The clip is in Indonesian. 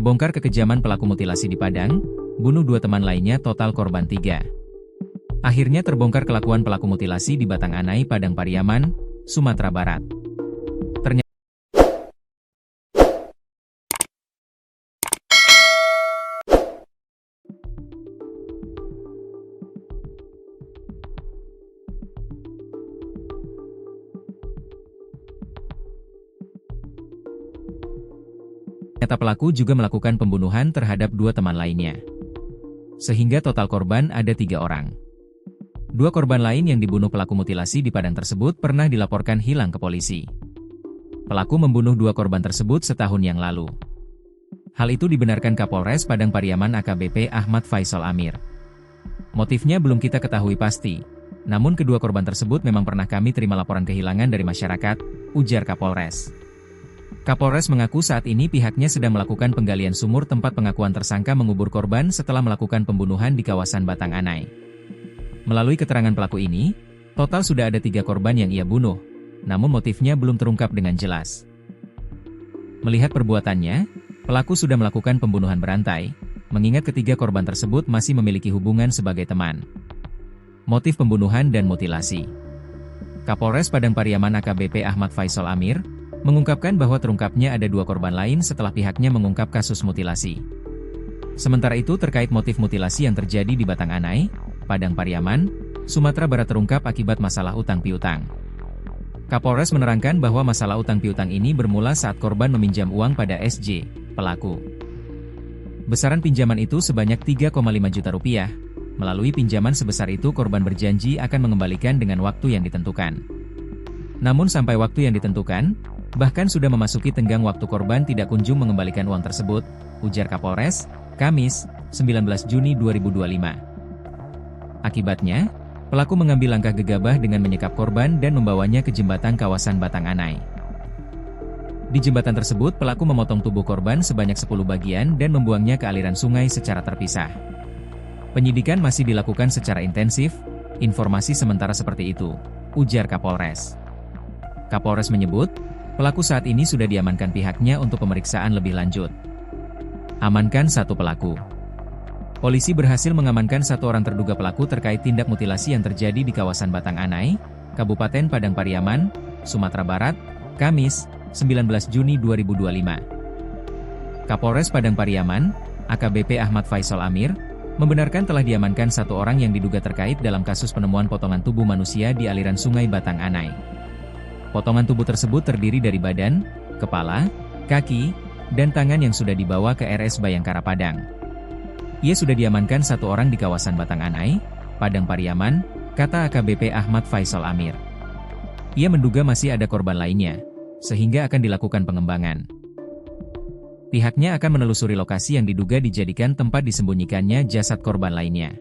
Terbongkar kekejaman pelaku mutilasi di Padang, bunuh 2 teman lainnya, total korban 3. Akhirnya terbongkar kelakuan pelaku mutilasi di Batang Anai, Padang Pariaman, Sumatera Barat. Ternyata pelaku juga melakukan pembunuhan terhadap 2 teman lainnya. Sehingga total korban ada 3 orang. 2 korban lain yang dibunuh pelaku mutilasi di Padang tersebut pernah dilaporkan hilang ke polisi. Pelaku membunuh 2 korban tersebut setahun yang lalu. Hal itu dibenarkan Kapolres Padang Pariaman AKBP Ahmad Faisal Amir. Motifnya belum kita ketahui pasti, namun kedua korban tersebut memang pernah kami terima laporan kehilangan dari masyarakat, ujar Kapolres. Kapolres mengaku saat ini pihaknya sedang melakukan penggalian sumur tempat pengakuan tersangka mengubur korban setelah melakukan pembunuhan di kawasan Batang Anai. Melalui keterangan pelaku ini, total sudah ada 3 korban yang ia bunuh, namun motifnya belum terungkap dengan jelas. Melihat perbuatannya, pelaku sudah melakukan pembunuhan berantai, mengingat ketiga korban tersebut masih memiliki hubungan sebagai teman. Motif pembunuhan dan mutilasi. Kapolres Padang Pariaman AKBP Ahmad Faisal Amir mengungkapkan bahwa terungkapnya ada 2 korban lain setelah pihaknya mengungkap kasus mutilasi. Sementara itu terkait motif mutilasi yang terjadi di Batang Anai, Padang Pariaman, Sumatera Barat terungkap akibat masalah utang piutang. Kapolres menerangkan bahwa masalah utang piutang ini bermula saat korban meminjam uang pada SJ, pelaku. Besaran pinjaman itu sebanyak 3,5 juta rupiah. Melalui pinjaman sebesar itu korban berjanji akan mengembalikan dengan waktu yang ditentukan. Namun sampai waktu yang ditentukan, bahkan sudah memasuki tenggang waktu korban tidak kunjung mengembalikan uang tersebut, ujar Kapolres, Kamis, 19 Juni 2025. Akibatnya, pelaku mengambil langkah gegabah dengan menyekap korban dan membawanya ke jembatan kawasan Batang Anai. Di jembatan tersebut pelaku memotong tubuh korban sebanyak 10 bagian dan membuangnya ke aliran sungai secara terpisah. Penyidikan masih dilakukan secara intensif, informasi sementara seperti itu, ujar Kapolres. Kapolres menyebut, pelaku saat ini sudah diamankan pihaknya untuk pemeriksaan lebih lanjut. Amankan 1 pelaku. Polisi berhasil mengamankan 1 orang terduga pelaku terkait tindak mutilasi yang terjadi di kawasan Batang Anai, Kabupaten Padang Pariaman, Sumatera Barat, Kamis, 19 Juni 2025. Kapolres Padang Pariaman, AKBP Ahmad Faisal Amir, membenarkan telah diamankan 1 orang yang diduga terkait dalam kasus penemuan potongan tubuh manusia di aliran sungai Batang Anai. Potongan tubuh tersebut terdiri dari badan, kepala, kaki, dan tangan yang sudah dibawa ke RS Bayangkara Padang. Ia sudah diamankan 1 orang di kawasan Batang Anai, Padang Pariaman, kata AKBP Ahmad Faisal Amir. Ia menduga masih ada korban lainnya, sehingga akan dilakukan pengembangan. Pihaknya akan menelusuri lokasi yang diduga dijadikan tempat disembunyikannya jasad korban lainnya.